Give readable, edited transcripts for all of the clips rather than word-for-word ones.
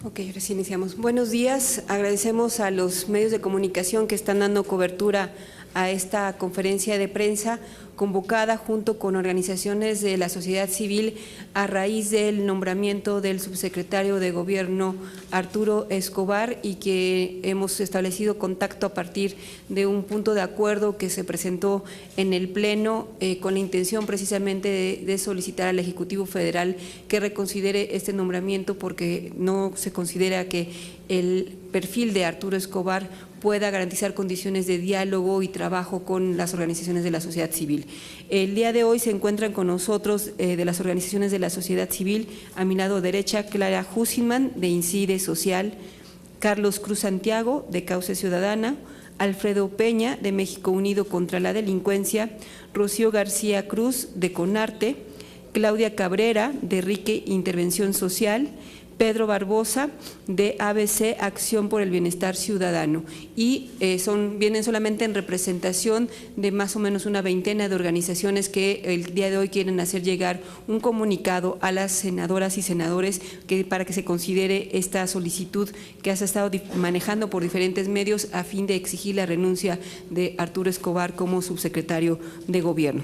Ok, ahora sí iniciamos. Buenos días, agradecemos a los medios de comunicación que están dando cobertura a esta conferencia de prensa convocada junto con organizaciones de la sociedad civil a raíz del nombramiento del subsecretario de Gobierno Arturo Escobar, y que hemos establecido contacto a partir de un punto de acuerdo que se presentó en el Pleno con la intención precisamente de solicitar al Ejecutivo Federal que reconsidere este nombramiento, porque no se considera que el perfil de Arturo Escobar pueda garantizar condiciones de diálogo y trabajo con las organizaciones de la sociedad civil. El día de hoy se encuentran con nosotros de las organizaciones de la sociedad civil, a mi lado derecha, Clara Hussingman, de Incide Social, Carlos Cruz Santiago, de Causa Ciudadana, Alfredo Peña, de México Unido contra la Delincuencia, Rocío García Cruz, de CONARTE, Claudia Cabrera, de RIQUE Intervención Social, Pedro Barbosa, de ABC Acción por el Bienestar Ciudadano, y vienen solamente en representación de más o menos una veintena de organizaciones que el día de hoy quieren hacer llegar un comunicado a las senadoras y senadores para que se considere esta solicitud que has estado manejando por diferentes medios a fin de exigir la renuncia de Arturo Escobar como subsecretario de Gobierno.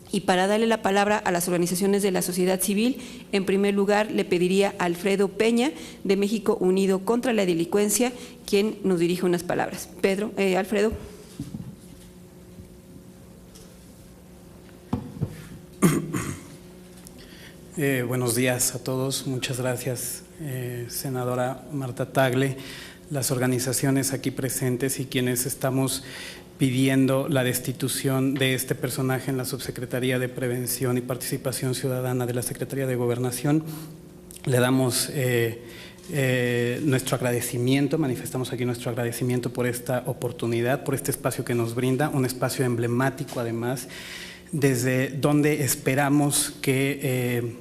Y para darle la palabra a las organizaciones de la sociedad civil, en primer lugar le pediría a Alfredo Peña, de México Unido contra la Delincuencia, quien nos dirige unas palabras. Alfredo. Buenos días a todos, muchas gracias, senadora Marta Tagle, las organizaciones aquí presentes y quienes estamos pidiendo la destitución de este personaje en la Subsecretaría de Prevención y Participación Ciudadana de la Secretaría de Gobernación. Le damos nuestro agradecimiento, manifestamos aquí nuestro agradecimiento por esta oportunidad, por este espacio que nos brinda, un espacio emblemático además, desde donde esperamos que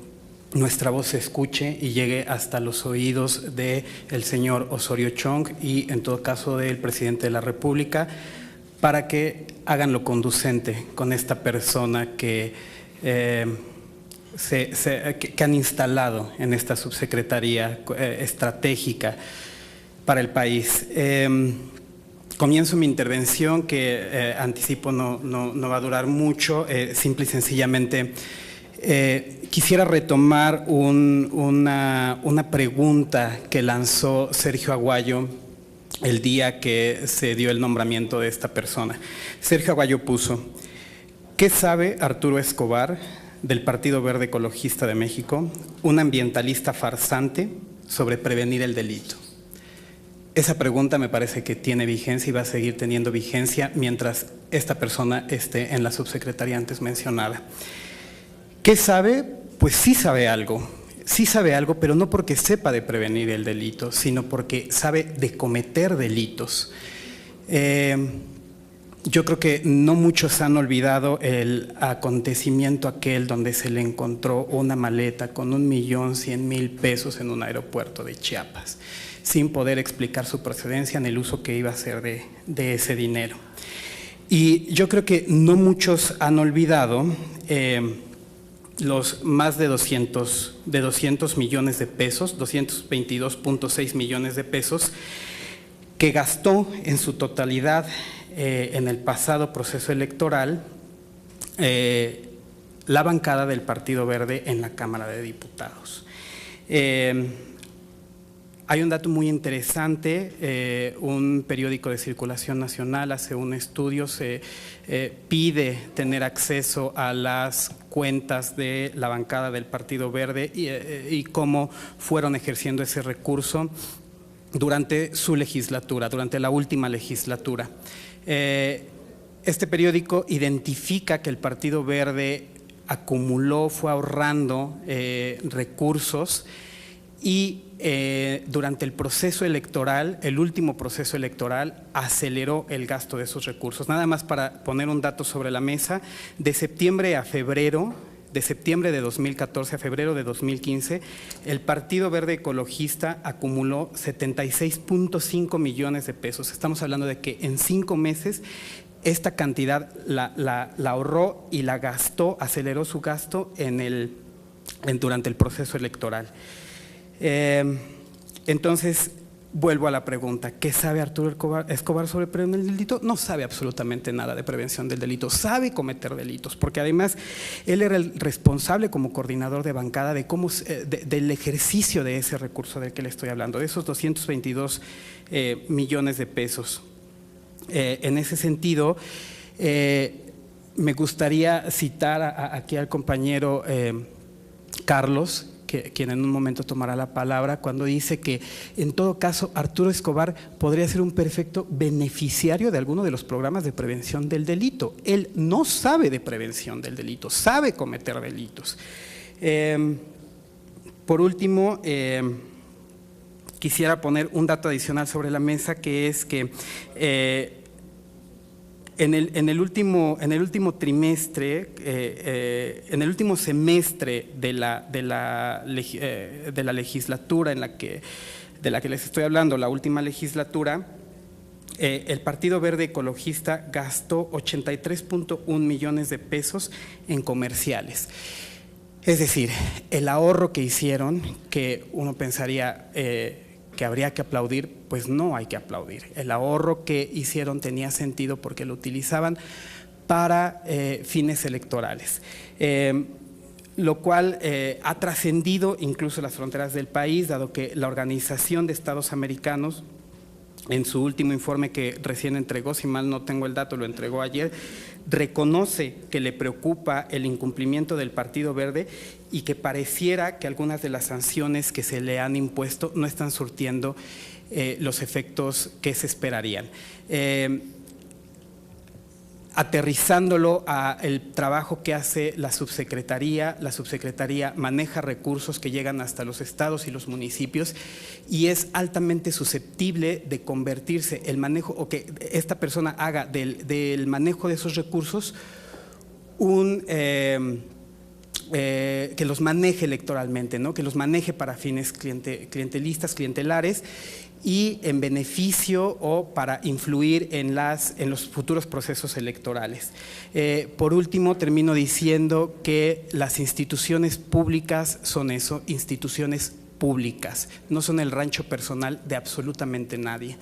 nuestra voz se escuche y llegue hasta los oídos del señor Osorio Chong y en todo caso del presidente de la República, para que hagan lo conducente con esta persona que han instalado en esta subsecretaría estratégica para el país. Comienzo mi intervención, que anticipo no va a durar mucho, simple y sencillamente quisiera retomar una pregunta que lanzó Sergio Aguayo el día que se dio el nombramiento de esta persona. Sergio Aguayo puso: ¿qué sabe Arturo Escobar del Partido Verde Ecologista de México, un ambientalista farsante, sobre prevenir el delito? Esa pregunta me parece que tiene vigencia y va a seguir teniendo vigencia mientras esta persona esté en la subsecretaría antes mencionada. ¿Qué sabe? Pues sí sabe algo, pero no porque sepa de prevenir el delito, sino porque sabe de cometer delitos. Yo creo que no muchos han olvidado el acontecimiento aquel donde se le encontró una maleta con 1.100.000 pesos en un aeropuerto de Chiapas, sin poder explicar su procedencia ni el uso que iba a hacer de ese dinero. Y yo creo que no muchos han olvidado los más de 200 millones de pesos, 222.6 millones de pesos, que gastó en su totalidad en el pasado proceso electoral la bancada del Partido Verde en la Cámara de Diputados. Hay un dato muy interesante, un periódico de circulación nacional hace un estudio, se pide tener acceso a las cuentas de la bancada del Partido Verde y cómo fueron ejerciendo ese recurso durante su legislatura, durante la última legislatura. Este periódico identifica que el Partido Verde acumuló, fue ahorrando recursos y durante el proceso electoral, el último proceso electoral, aceleró el gasto de esos recursos. Nada más para poner un dato sobre la mesa, de septiembre de 2014 a febrero de 2015, el Partido Verde Ecologista acumuló 76.5 millones de pesos. Estamos hablando de que en 5 meses esta cantidad la ahorró y la gastó, aceleró su gasto durante el proceso electoral. Entonces, vuelvo a la pregunta, ¿qué sabe Arturo Escobar sobre prevención del delito? No sabe absolutamente nada de prevención del delito, sabe cometer delitos, porque además él era el responsable como coordinador de bancada de del ejercicio de ese recurso del que le estoy hablando, de esos 222 millones de pesos. En ese sentido, me gustaría citar aquí al compañero Carlos, quien en un momento tomará la palabra, cuando dice que en todo caso Arturo Escobar podría ser un perfecto beneficiario de alguno de los programas de prevención del delito. Él no sabe de prevención del delito, sabe cometer delitos. Por último, quisiera poner un dato adicional sobre la mesa, que es que en el último trimestre, en el último semestre de la legislatura de la que les estoy hablando, la última legislatura, el Partido Verde Ecologista gastó 83.1 millones de pesos en comerciales. Es decir, el ahorro que hicieron, que uno pensaría que habría que aplaudir, pues no hay que aplaudir. El ahorro que hicieron tenía sentido porque lo utilizaban para fines electorales, lo cual ha trascendido incluso las fronteras del país, dado que la Organización de Estados Americanos, en su último informe que recién entregó, si mal no tengo el dato, lo entregó ayer, reconoce que le preocupa el incumplimiento del Partido Verde y que pareciera que algunas de las sanciones que se le han impuesto no están surtiendo los efectos que se esperarían. Aterrizándolo al trabajo que hace la subsecretaría maneja recursos que llegan hasta los estados y los municipios y es altamente susceptible de convertirse el manejo, o que esta persona haga del manejo de esos recursos que los maneje electoralmente, ¿no? Que los maneje para fines clientelistas, clientelares, y en beneficio o para influir en los futuros procesos electorales. Por último, termino diciendo que las instituciones públicas son eso, instituciones públicas, no son el rancho personal de absolutamente nadie.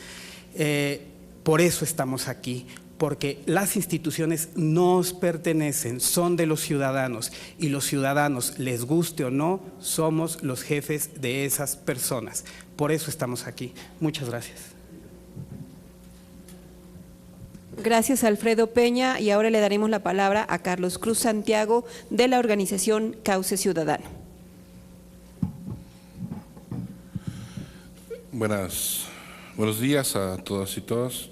Por eso estamos aquí, porque las instituciones nos pertenecen, son de los ciudadanos y los ciudadanos, les guste o no, somos los jefes de esas personas. Por eso estamos aquí. Muchas gracias. Gracias, Alfredo Peña, y ahora le daremos la palabra a Carlos Cruz Santiago de la organización Cauce Ciudadano. Buenos días a todas y todos.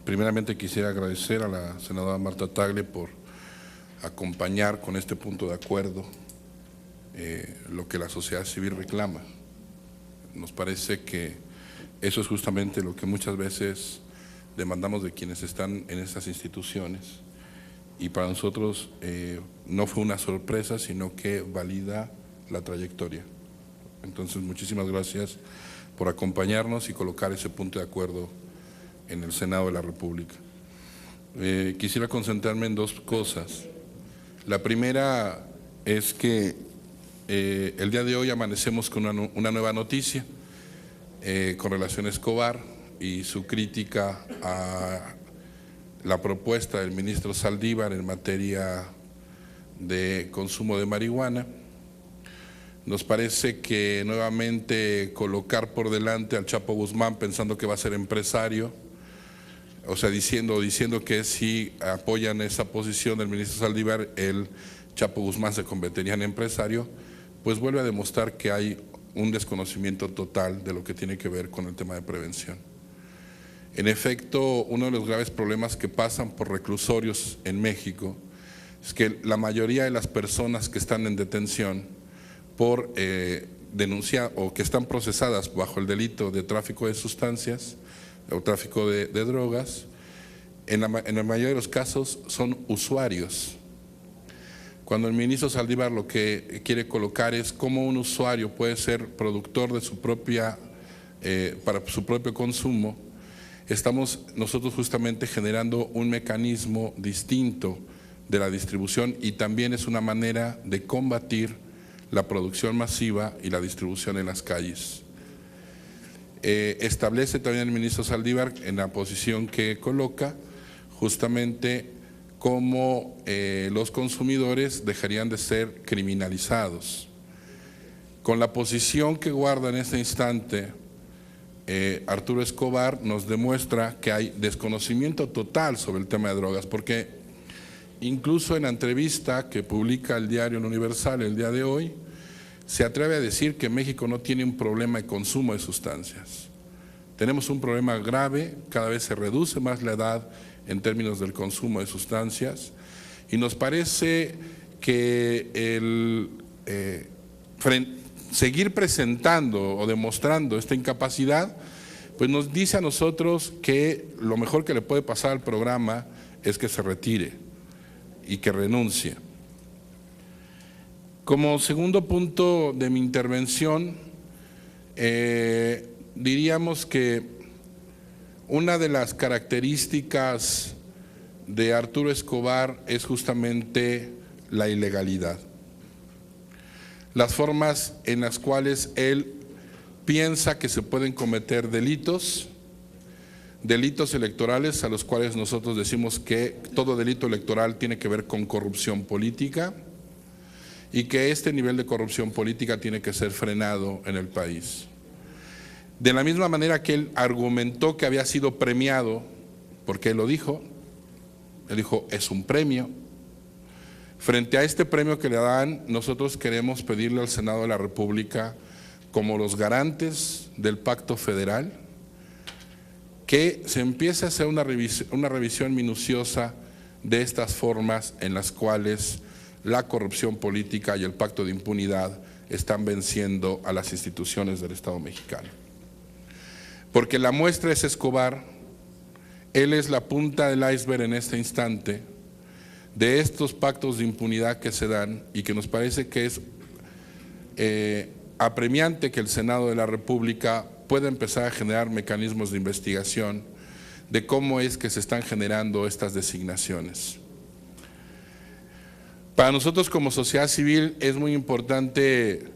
Primeramente quisiera agradecer a la senadora Marta Tagle por acompañar con este punto de acuerdo lo que la sociedad civil reclama. Nos parece que eso es justamente lo que muchas veces demandamos de quienes están en estas instituciones y para nosotros no fue una sorpresa, sino que valida la trayectoria. Entonces, muchísimas gracias por acompañarnos y colocar ese punto de acuerdo en el Senado de la República. Quisiera concentrarme en dos cosas. La primera es que el día de hoy amanecemos con una nueva noticia con relación a Escobar y su crítica a la propuesta del ministro Saldívar en materia de consumo de marihuana. Nos parece que nuevamente colocar por delante al Chapo Guzmán pensando que va a ser empresario, o sea, diciendo que si apoyan esa posición del ministro Saldívar, el Chapo Guzmán se convertiría en empresario, pues vuelve a demostrar que hay un desconocimiento total de lo que tiene que ver con el tema de prevención. En efecto, uno de los graves problemas que pasan por reclusorios en México es que la mayoría de las personas que están en detención por denunciar o que están procesadas bajo el delito de tráfico de sustancias o tráfico de drogas, en la mayoría de los casos son usuarios. Cuando el ministro Saldívar lo que quiere colocar es cómo un usuario puede ser productor de su propia, para su propio consumo, estamos nosotros justamente generando un mecanismo distinto de la distribución y también es una manera de combatir la producción masiva y la distribución en las calles. establece también el ministro Saldívar en la posición que coloca justamente cómo los consumidores dejarían de ser criminalizados. Con la posición que guarda en este instante Arturo Escobar, nos demuestra que hay desconocimiento total sobre el tema de drogas, porque incluso en la entrevista que publica el diario El Universal el día de hoy, se atreve a decir que México no tiene un problema de consumo de sustancias. Tenemos un problema grave, cada vez se reduce más la edad en términos del consumo de sustancias, y nos parece que seguir presentando o demostrando esta incapacidad, pues nos dice a nosotros que lo mejor que le puede pasar al programa es que se retire y que renuncie. Como segundo punto de mi intervención, diríamos que una de las características de Arturo Escobar es justamente la ilegalidad. Las formas en las cuales él piensa que se pueden cometer delitos electorales, a los cuales nosotros decimos que todo delito electoral tiene que ver con corrupción política y que este nivel de corrupción política tiene que ser frenado en el país. De la misma manera que él argumentó que había sido premiado, porque él dijo, es un premio. Frente a este premio que le dan, nosotros queremos pedirle al Senado de la República, como los garantes del Pacto Federal, que se empiece a hacer una revisión minuciosa de estas formas en las cuales la corrupción política y el pacto de impunidad están venciendo a las instituciones del Estado mexicano. Porque la muestra es Escobar, él es la punta del iceberg en este instante de estos pactos de impunidad que se dan, y que nos parece que es apremiante que el Senado de la República pueda empezar a generar mecanismos de investigación de cómo es que se están generando estas designaciones. Para nosotros como sociedad civil es muy importante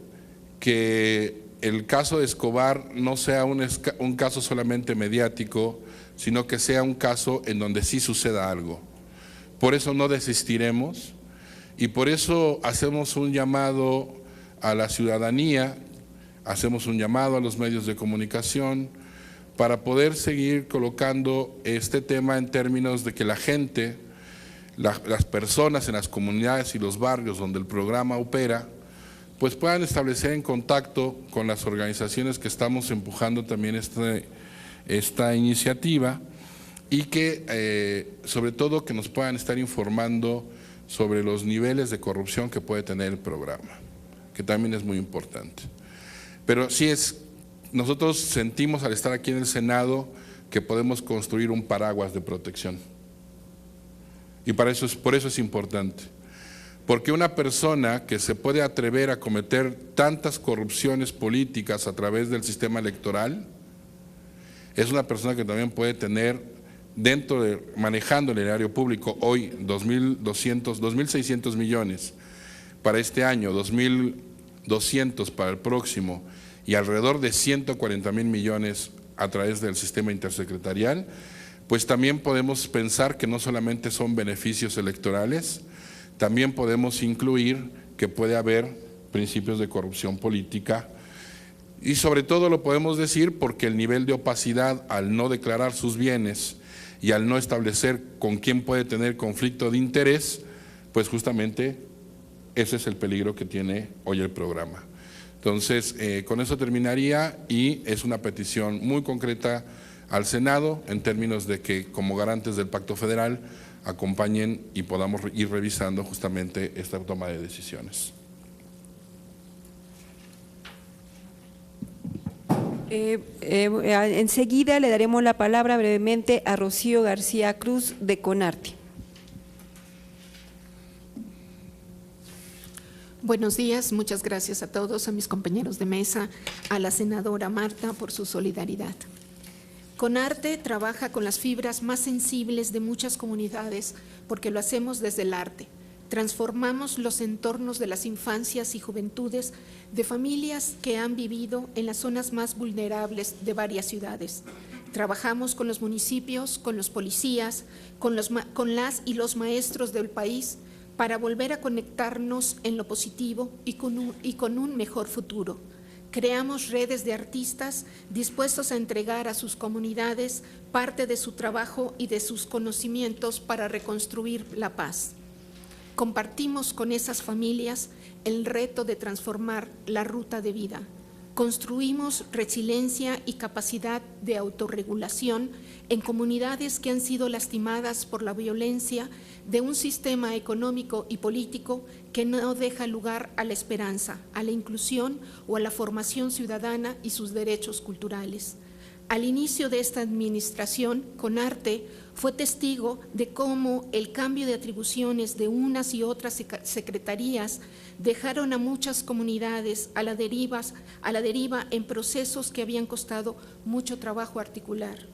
que el caso de Escobar no sea un caso solamente mediático, sino que sea un caso en donde sí suceda algo. Por eso no desistiremos y por eso hacemos un llamado a la ciudadanía, hacemos un llamado a los medios de comunicación para poder seguir colocando este tema en términos de que la gente, las personas en las comunidades y los barrios donde el programa opera, pues puedan establecer en contacto con las organizaciones que estamos empujando también esta iniciativa, y que sobre todo que nos puedan estar informando sobre los niveles de corrupción que puede tener el programa, que también es muy importante. Pero sí nosotros sentimos al estar aquí en el Senado que podemos construir un paraguas de protección, y por eso es importante, porque una persona que se puede atrever a cometer tantas corrupciones políticas a través del sistema electoral es una persona que también puede tener manejando el erario público hoy 2.600 millones para este año, 2.200 para el próximo y alrededor de 140.000 millones a través del sistema intersecretarial, pues también podemos pensar que no solamente son beneficios electorales, también podemos incluir que puede haber principios de corrupción política. Y sobre todo lo podemos decir porque el nivel de opacidad al no declarar sus bienes y al no establecer con quién puede tener conflicto de interés, pues justamente ese es el peligro que tiene hoy el programa. Entonces, con eso terminaría, y es una petición muy concreta al Senado en términos de que como garantes del Pacto Federal acompañen y podamos ir revisando justamente esta toma de decisiones. Enseguida le daremos la palabra brevemente a Rocío García Cruz de CONARTE. Buenos días, muchas gracias a todos, a mis compañeros de mesa, a la senadora Marta por su solidaridad. CONARTE trabaja con las fibras más sensibles de muchas comunidades porque lo hacemos desde el arte, Transformamos los entornos de las infancias y juventudes de familias que han vivido en las zonas más vulnerables de varias ciudades. Trabajamos con los municipios, con los policías, con las y los maestros del país para volver a conectarnos en lo positivo y con un mejor futuro. Creamos redes de artistas dispuestos a entregar a sus comunidades parte de su trabajo y de sus conocimientos para reconstruir la paz. Compartimos con esas familias el reto de transformar la ruta de vida. Construimos resiliencia y capacidad de autorregulación en comunidades que han sido lastimadas por la violencia de un sistema económico y político que no deja lugar a la esperanza, a la inclusión o a la formación ciudadana y sus derechos culturales. Al inicio de esta administración, CONARTE fue testigo de cómo el cambio de atribuciones de unas y otras secretarías dejaron a muchas comunidades a la deriva en procesos que habían costado mucho trabajo articular.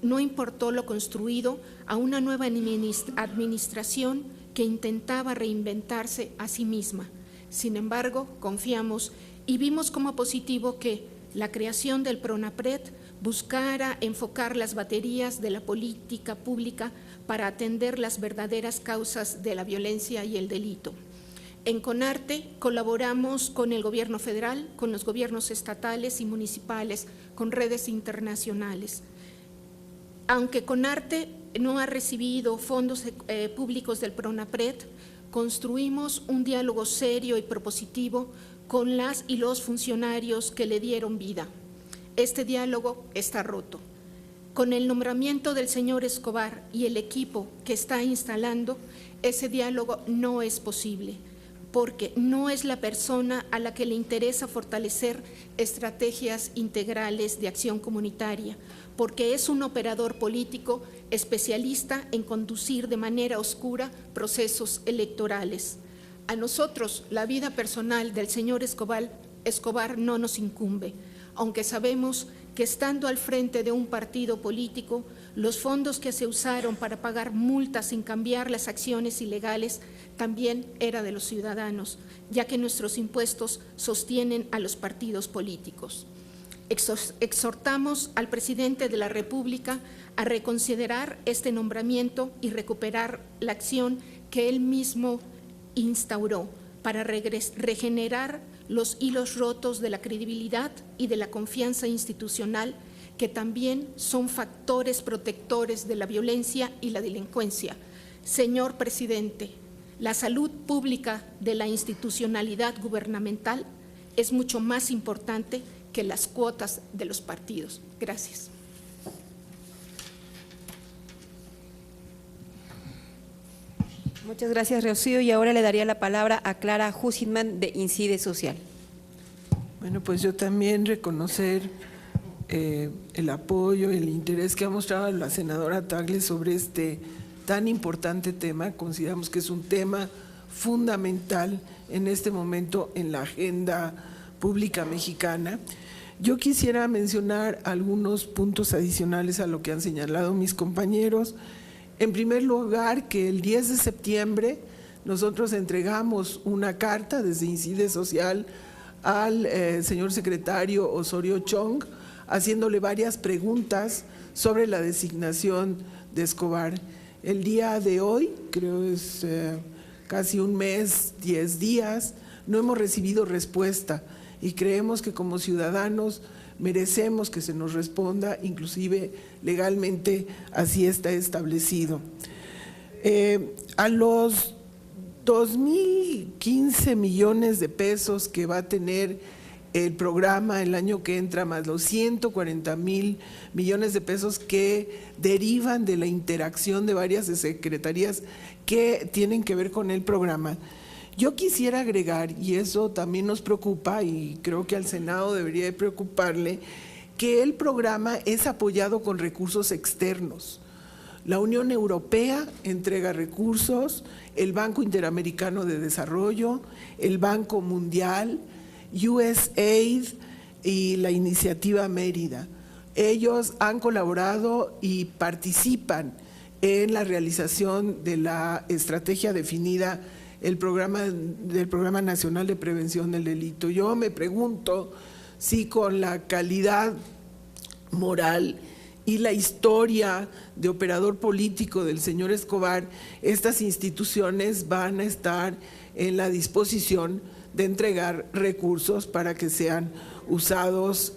No importó lo construido a una nueva administración que intentaba reinventarse a sí misma. Sin embargo, confiamos y vimos como positivo que la creación del PRONAPRED buscara enfocar las baterías de la política pública para atender las verdaderas causas de la violencia y el delito. En CONARTE colaboramos con el gobierno federal, con los gobiernos estatales y municipales, con redes internacionales. Aunque CONARTE no ha recibido fondos públicos del PRONAPRED, construimos un diálogo serio y propositivo con las y los funcionarios que le dieron vida. Este diálogo está roto. Con el nombramiento del señor Escobar y el equipo que está instalando, ese diálogo no es posible, porque no es la persona a la que le interesa fortalecer estrategias integrales de acción comunitaria, porque es un operador político especialista en conducir de manera oscura procesos electorales. A nosotros, la vida personal del señor Escobar no nos incumbe, aunque sabemos que estando al frente de un partido político, los fondos que se usaron para pagar multas sin cambiar las acciones ilegales también era de los ciudadanos, ya que nuestros impuestos sostienen a los partidos políticos. Exhortamos al presidente de la República a reconsiderar este nombramiento y recuperar la acción que él mismo instauró para regenerar los hilos rotos de la credibilidad y de la confianza institucional, que también son factores protectores de la violencia y la delincuencia. Señor presidente, la salud pública de la institucionalidad gubernamental es mucho más importante que las cuotas de los partidos. Gracias. Muchas gracias, Rocío. Y ahora le daría la palabra a Clara Hussidman de Incide Social. Bueno, pues yo también reconocer el apoyo, el interés que ha mostrado la senadora Tagle sobre este tan importante tema. Consideramos que es un tema fundamental en este momento en la agenda pública mexicana. Yo quisiera mencionar algunos puntos adicionales a lo que han señalado mis compañeros. En primer lugar, que el 10 de septiembre nosotros entregamos una carta desde Incide Social al señor secretario Osorio Chong, haciéndole varias preguntas sobre la designación de Escobar. El día de hoy, creo es casi un mes, 10 días, no hemos recibido respuesta y creemos que como ciudadanos merecemos que se nos responda, inclusive legalmente así está establecido. A los 2.015 millones de pesos que va a tener el programa el año que entra, más los 140.000 millones de pesos que derivan de la interacción de varias secretarías que tienen que ver con el programa. Yo quisiera agregar, y eso también nos preocupa y creo que al Senado debería de preocuparle, que el programa es apoyado con recursos externos. La Unión Europea entrega recursos, el Banco Interamericano de Desarrollo, el Banco Mundial, USAID y la Iniciativa Mérida. Ellos han colaborado y participan en la realización de la estrategia definida del Programa Nacional de Prevención del Delito. Yo me pregunto si con la calidad moral y la historia de operador político del señor Escobar, estas instituciones van a estar en la disposición de entregar recursos para que sean usados,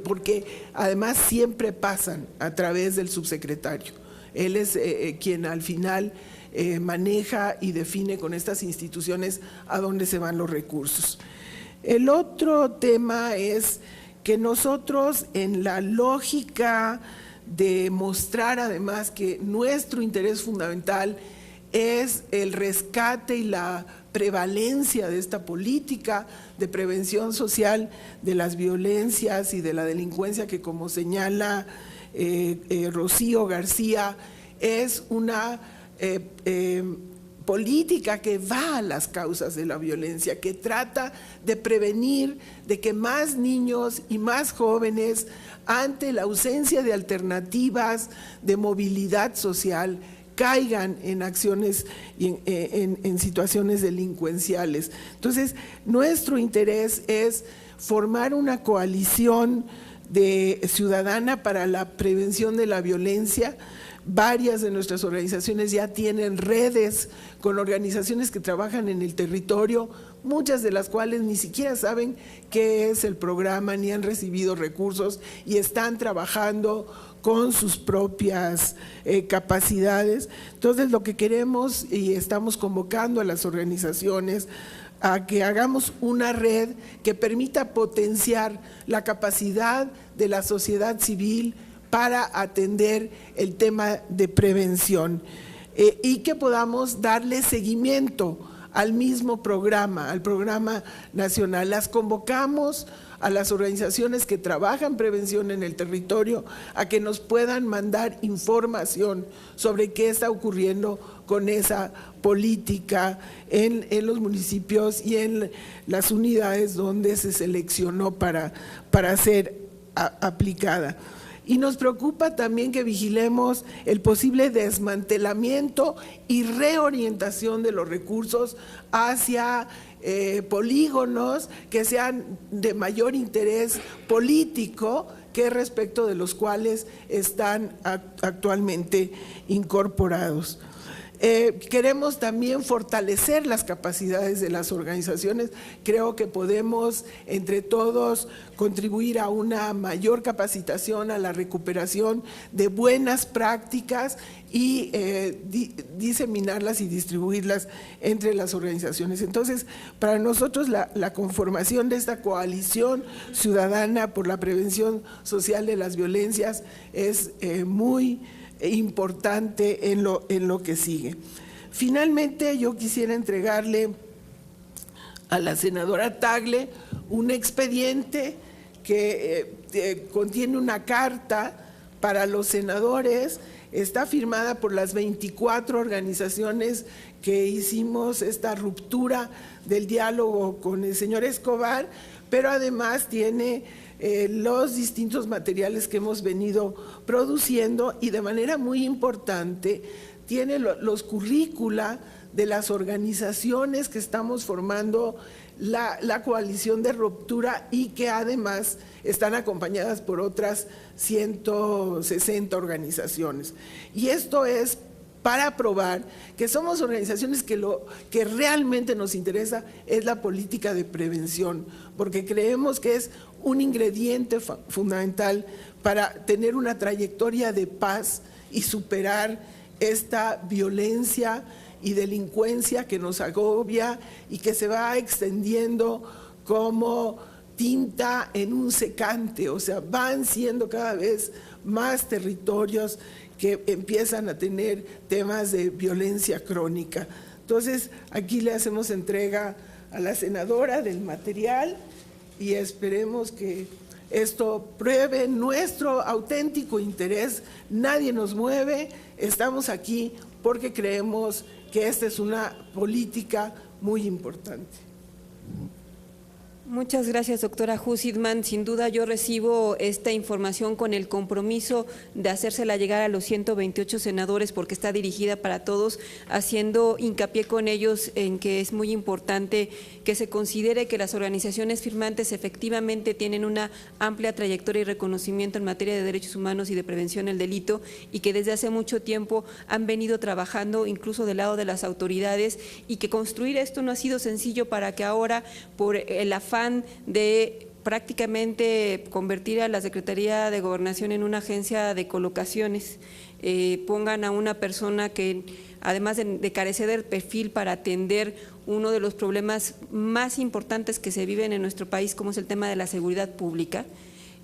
porque además siempre pasan a través del subsecretario. Él es quien al final maneja y define con estas instituciones a dónde se van los recursos. El otro tema es que nosotros, en la lógica de mostrar además que nuestro interés fundamental es el rescate y la prevalencia de esta política de prevención social de las violencias y de la delincuencia, que como señala Rocío García, es una política que va a las causas de la violencia, que trata de prevenir de que más niños y más jóvenes, ante la ausencia de alternativas de movilidad social, caigan en acciones y en situaciones delincuenciales. Entonces, nuestro interés es formar una coalición ciudadana para la prevención de la violencia. Varias de nuestras organizaciones ya tienen redes con organizaciones que trabajan en el territorio, muchas de las cuales ni siquiera saben qué es el programa, ni han recibido recursos y están trabajando con sus propias capacidades. Entonces, lo que queremos y estamos convocando a las organizaciones a que hagamos una red que permita potenciar la capacidad de la sociedad civil para atender el tema de prevención y que podamos darle seguimiento al mismo programa, al programa nacional. Las convocamos a las organizaciones que trabajan prevención en el territorio a que nos puedan mandar información sobre qué está ocurriendo con esa política en los municipios y en las unidades donde se seleccionó para ser aplicada. Y nos preocupa también que vigilemos el posible desmantelamiento y reorientación de los recursos hacia polígonos que sean de mayor interés político que respecto de los cuales están actualmente incorporados. Queremos también fortalecer las capacidades de las organizaciones. Creo que podemos entre todos contribuir a una mayor capacitación, a la recuperación de buenas prácticas y diseminarlas y distribuirlas entre las organizaciones. Entonces, para nosotros la conformación de esta coalición ciudadana por la prevención social de las violencias es muy importante en lo que sigue. Finalmente, yo quisiera entregarle a la senadora Tagle un expediente que contiene una carta para los senadores. Está firmada por las 24 organizaciones que hicimos esta ruptura del diálogo con el señor Escobar, pero además tiene los distintos materiales que hemos venido produciendo y de manera muy importante tiene los currícula de las organizaciones que estamos formando la coalición de ruptura y que además están acompañadas por otras 160 organizaciones. Y esto es para probar que somos organizaciones que lo que realmente nos interesa es la política de prevención, porque creemos que es un ingrediente fundamental para tener una trayectoria de paz y superar esta violencia y delincuencia que nos agobia y que se va extendiendo como tinta en un secante, o sea, van siendo cada vez más territorios que empiezan a tener temas de violencia crónica. Entonces, aquí le hacemos entrega a la senadora del material y esperemos que esto pruebe nuestro auténtico interés. Nadie nos mueve, estamos aquí porque creemos que esta es una política muy importante. Muchas gracias, doctora Hussidman. Sin duda yo recibo esta información con el compromiso de hacérsela llegar a los 128 senadores porque está dirigida para todos, haciendo hincapié con ellos en que es muy importante que se considere que las organizaciones firmantes efectivamente tienen una amplia trayectoria y reconocimiento en materia de derechos humanos y de prevención del delito y que desde hace mucho tiempo han venido trabajando incluso del lado de las autoridades y que construir esto no ha sido sencillo para que ahora, por el afán de prácticamente convertir a la Secretaría de Gobernación en una agencia de colocaciones, pongan a una persona que, además de carecer del perfil para atender uno de los problemas más importantes que se viven en nuestro país, como es el tema de la seguridad pública,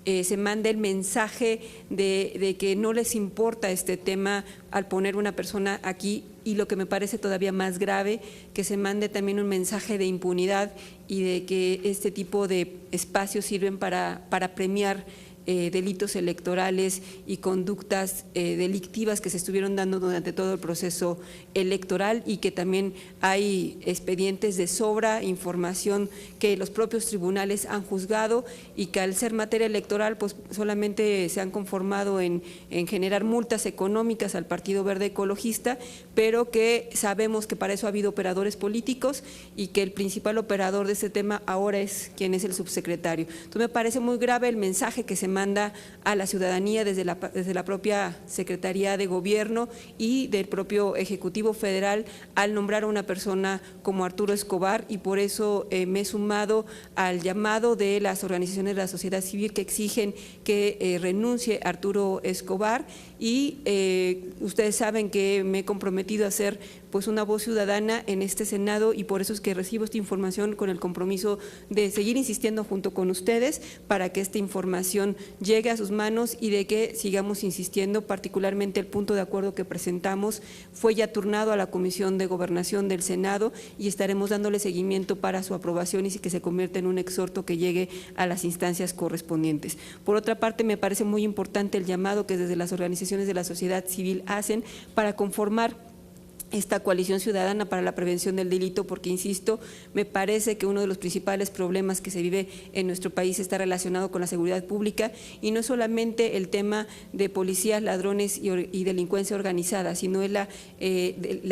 se manda el mensaje de que no les importa este tema al poner una persona aquí, y lo que me parece todavía más grave, que se mande también un mensaje de impunidad y de que este tipo de espacios sirven para premiar delitos electorales y conductas delictivas que se estuvieron dando durante todo el proceso electoral, y que también hay expedientes de sobra, información que los propios tribunales han juzgado y que al ser materia electoral pues solamente se han conformado en generar multas económicas al Partido Verde Ecologista, pero que sabemos que para eso ha habido operadores políticos y que el principal operador de este tema ahora es quien es el subsecretario. Entonces me parece muy grave el mensaje que se manda a la ciudadanía desde la propia Secretaría de Gobierno y del propio Ejecutivo Federal al nombrar a una persona como Arturo Escobar, y por eso me he sumado al llamado de las organizaciones de la sociedad civil que exigen que renuncie Arturo Escobar, y ustedes saben que me he comprometido a ser pues una voz ciudadana en este Senado, y por eso es que recibo esta información con el compromiso de seguir insistiendo junto con ustedes para que esta información llegue a sus manos y de que sigamos insistiendo. Particularmente el punto de acuerdo que presentamos fue ya turnado a la Comisión de Gobernación del Senado y estaremos dándole seguimiento para su aprobación y que se convierta en un exhorto que llegue a las instancias correspondientes. Por otra parte, me parece muy importante el llamado que desde las organizaciones de la sociedad civil hacen para conformar esta coalición ciudadana para la prevención del delito, porque insisto, me parece que uno de los principales problemas que se vive en nuestro país está relacionado con la seguridad pública, y no es solamente el tema de policías, ladrones y delincuencia organizada, sino es la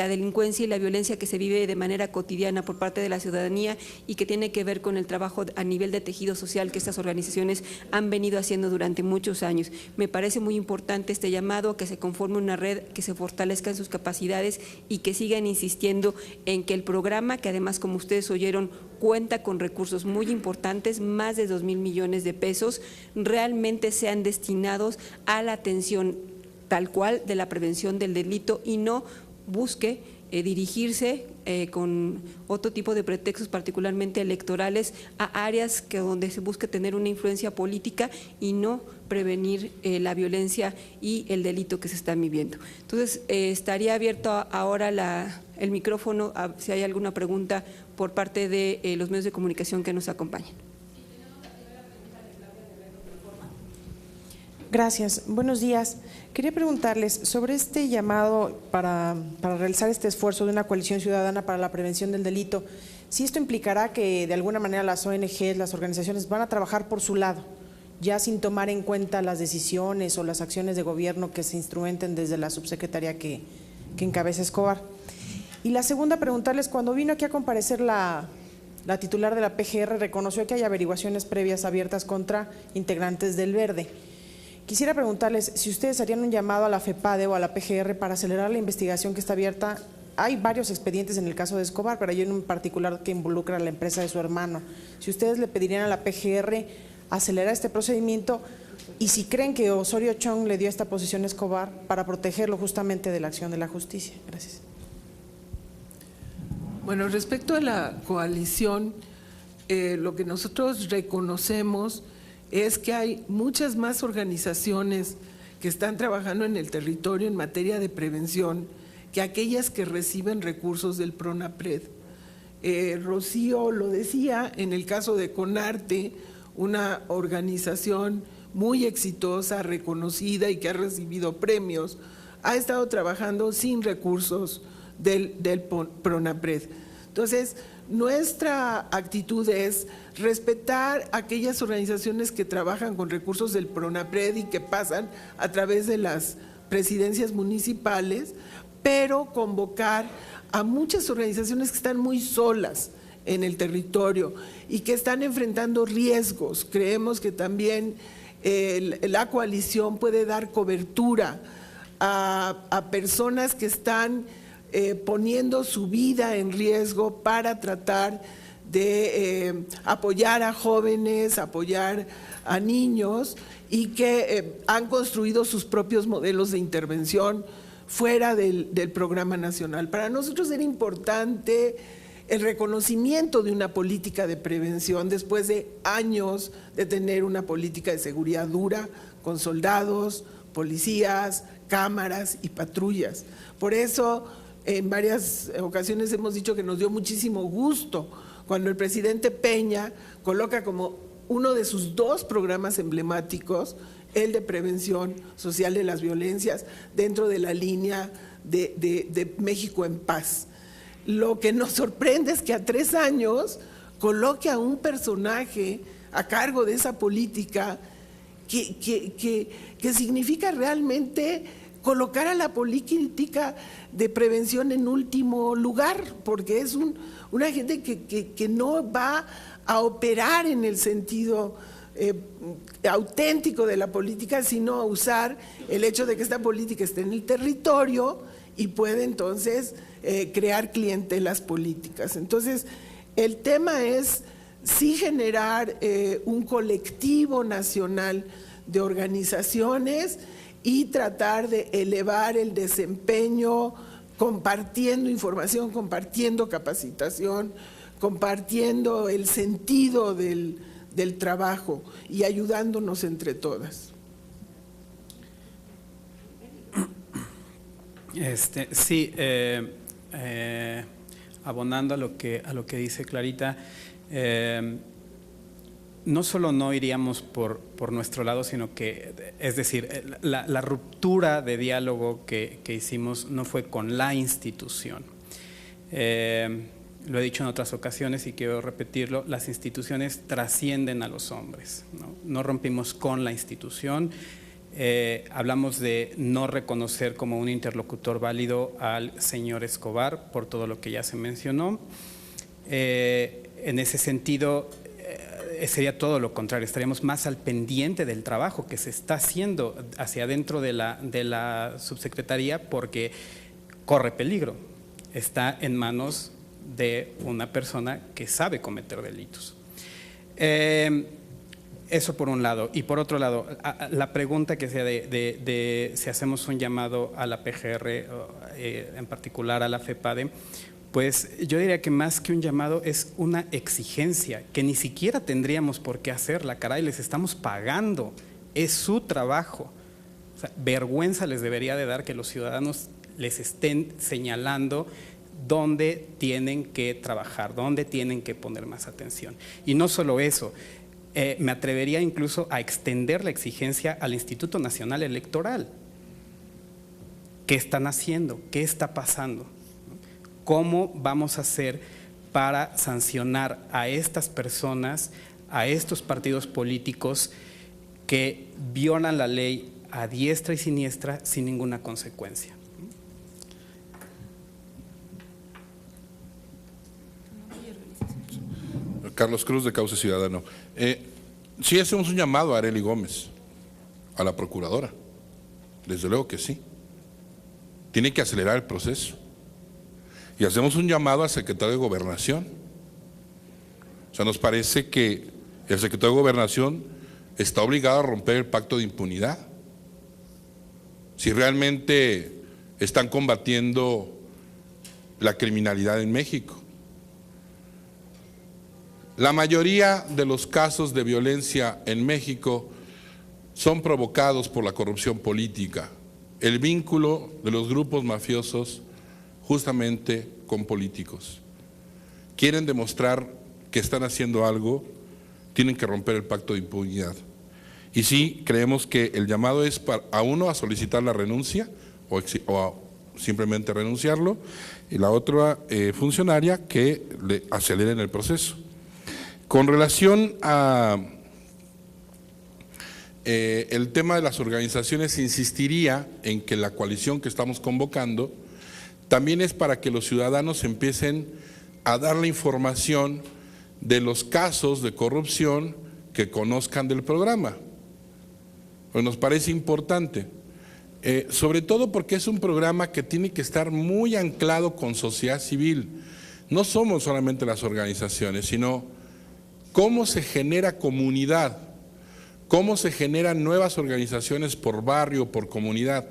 delincuencia y la violencia que se vive de manera cotidiana por parte de la ciudadanía y que tiene que ver con el trabajo a nivel de tejido social que estas organizaciones han venido haciendo durante muchos años. Me parece muy importante este llamado a que se conforme una red, que se fortalezcan sus capacidades y que sigan insistiendo en que el programa, que además, como ustedes oyeron, cuenta con recursos muy importantes, más de 2,000 millones de pesos, realmente sean destinados a la atención tal cual de la prevención del delito y no busque dirigirse con otro tipo de pretextos, particularmente electorales, a áreas donde se busque tener una influencia política y no prevenir la violencia y el delito que se están viviendo. Entonces, estaría abierto ahora el micrófono si hay alguna pregunta por parte de los medios de comunicación que nos acompañan. Gracias. Buenos días. Quería preguntarles sobre este llamado para realizar este esfuerzo de una coalición ciudadana para la prevención del delito. Si esto implicará que de alguna manera las ONG, las organizaciones van a trabajar por su lado, ya sin tomar en cuenta las decisiones o las acciones de gobierno que se instrumenten desde la subsecretaría que encabeza Escobar. Y la segunda, preguntarles, cuando vino aquí a comparecer la titular de la PGR, reconoció que hay averiguaciones previas abiertas contra integrantes del Verde. Quisiera preguntarles si ustedes harían un llamado a la FEPADE o a la PGR para acelerar la investigación que está abierta. Hay varios expedientes en el caso de Escobar, pero hay uno en particular que involucra a la empresa de su hermano. Si ustedes le pedirían a la PGR acelerar este procedimiento, y si creen que Osorio Chong le dio esta posición a Escobar para protegerlo justamente de la acción de la justicia. Gracias. Bueno, respecto a la coalición, lo que nosotros reconocemos es que hay muchas más organizaciones que están trabajando en el territorio en materia de prevención que aquellas que reciben recursos del PRONAPRED. Rocío lo decía, en el caso de CONARTE, una organización muy exitosa, reconocida y que ha recibido premios, ha estado trabajando sin recursos del PRONAPRED. Entonces, nuestra actitud es respetar aquellas organizaciones que trabajan con recursos del PRONAPRED y que pasan a través de las presidencias municipales, pero convocar a muchas organizaciones que están muy solas en el territorio y que están enfrentando riesgos. Creemos que también la coalición puede dar cobertura a personas que están poniendo su vida en riesgo para tratar de apoyar a jóvenes, apoyar a niños y que han construido sus propios modelos de intervención fuera del programa nacional. Para nosotros era importante el reconocimiento de una política de prevención después de años de tener una política de seguridad dura con soldados, policías, cámaras y patrullas. Por eso, en varias ocasiones hemos dicho que nos dio muchísimo gusto cuando el presidente Peña coloca como uno de sus 2 programas emblemáticos el de prevención social de las violencias dentro de la línea de México en Paz. Lo que nos sorprende es que a 3 años coloque a un personaje a cargo de esa política que significa realmente colocar a la política de prevención en último lugar, porque es una gente que no va a operar en el sentido auténtico de la política, sino a usar el hecho de que esta política esté en el territorio y puede entonces crear clientelas políticas. Entonces, el tema es sí generar un colectivo nacional de organizaciones y tratar de elevar el desempeño compartiendo información, compartiendo capacitación, compartiendo el sentido del trabajo y ayudándonos entre todas. Sí, abonando a lo que dice Clarita, no solo no iríamos por nuestro lado, sino que, es decir, la ruptura de diálogo que hicimos no fue con la institución. Lo he dicho en otras ocasiones y quiero repetirlo, las instituciones trascienden a los hombres, no rompimos con la institución. Hablamos de no reconocer como un interlocutor válido al señor Escobar por todo lo que ya se mencionó. En ese sentido, sería todo lo contrario, estaríamos más al pendiente del trabajo que se está haciendo hacia adentro de la subsecretaría, porque corre peligro, está en manos de una persona que sabe cometer delitos. Eso por un lado. Y por otro lado, la pregunta que sea de si hacemos un llamado a la PGR, en particular a la FEPADE, pues yo diría que más que un llamado es una exigencia que ni siquiera tendríamos por qué hacerla, caray, les estamos pagando, es su trabajo. O sea, vergüenza les debería de dar que los ciudadanos les estén señalando dónde tienen que trabajar, dónde tienen que poner más atención. Y no solo eso, me atrevería incluso a extender la exigencia al Instituto Nacional Electoral. ¿Qué están haciendo? ¿Qué está pasando? ¿Cómo vamos a hacer para sancionar a estas personas, a estos partidos políticos que violan la ley a diestra y siniestra sin ninguna consecuencia? Carlos Cruz, de Cauce Ciudadano. Sí hacemos un llamado a Arely Gómez, a la procuradora. Desde luego que sí. Tiene que acelerar el proceso. Y hacemos un llamado al secretario de Gobernación. O sea, nos parece que el secretario de Gobernación está obligado a romper el pacto de impunidad. Si realmente están combatiendo la criminalidad en México. La mayoría de los casos de violencia en México son provocados por la corrupción política, el vínculo de los grupos mafiosos justamente con políticos. Quieren demostrar que están haciendo algo, tienen que romper el pacto de impunidad. Y sí, creemos que el llamado es a uno a solicitar la renuncia o simplemente renunciarlo, y la otra funcionaria que le aceleren el proceso. Con relación a el tema de las organizaciones, insistiría en que la coalición que estamos convocando también es para que los ciudadanos empiecen a dar la información de los casos de corrupción que conozcan del programa. Pues nos parece importante, sobre todo porque es un programa que tiene que estar muy anclado con sociedad civil. No somos solamente las organizaciones, sino cómo se genera comunidad, cómo se generan nuevas organizaciones por barrio, por comunidad.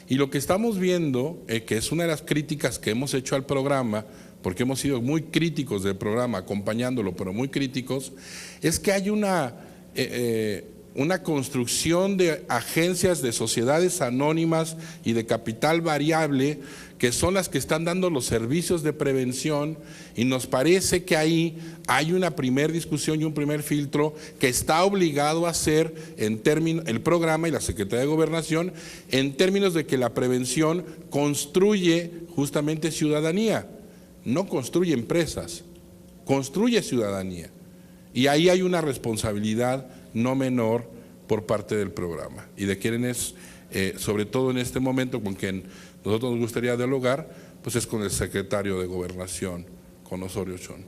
Y lo que estamos viendo, que es una de las críticas que hemos hecho al programa, porque hemos sido muy críticos del programa, acompañándolo, pero muy críticos, es que hay una construcción de agencias, de sociedades anónimas y de capital variable, que son las que están dando los servicios de prevención, y nos parece que ahí hay una primera discusión y un primer filtro que está obligado a hacer en términos, el programa y la Secretaría de Gobernación, en términos de que la prevención construye justamente ciudadanía, no construye empresas, construye ciudadanía. Y ahí hay una responsabilidad no menor por parte del programa y de quienes, sobre todo en este momento con quien nosotros nos gustaría dialogar, pues es con el secretario de Gobernación, con Osorio Chong.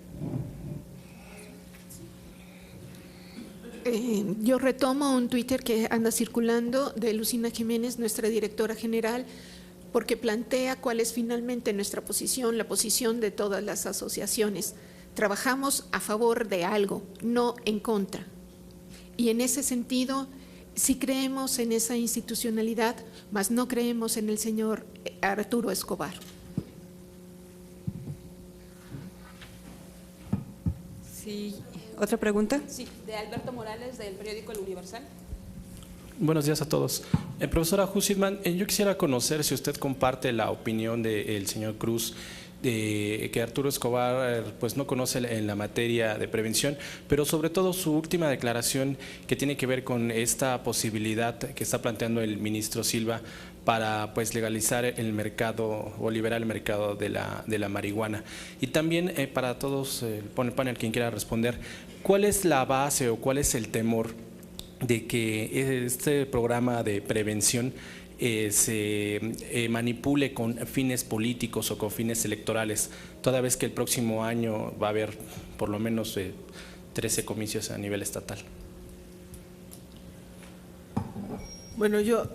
Yo retomo un Twitter que anda circulando de Lucina Jiménez, nuestra directora general, porque plantea cuál es finalmente nuestra posición, la posición de todas las asociaciones. Trabajamos a favor de algo, no en contra. Y en ese sentido, sí creemos en esa institucionalidad, mas no creemos en el señor Arturo Escobar. Sí. ¿Otra pregunta? Sí, de Alberto Morales, del periódico El Universal. Buenos días a todos. Profesora Hussidman, yo quisiera conocer si usted comparte la opinión del señor Cruz de que Arturo Escobar pues no conoce en la materia de prevención, pero sobre todo su última declaración que tiene que ver con esta posibilidad que está planteando el ministro Silva para pues legalizar el mercado o liberar el mercado de la marihuana. Y también para todos, el panel, quien quiera responder, ¿cuál es la base o cuál es el temor de que este programa de prevención se manipule con fines políticos o con fines electorales, toda vez que el próximo año va a haber por lo menos 13 comicios a nivel estatal? Bueno, yo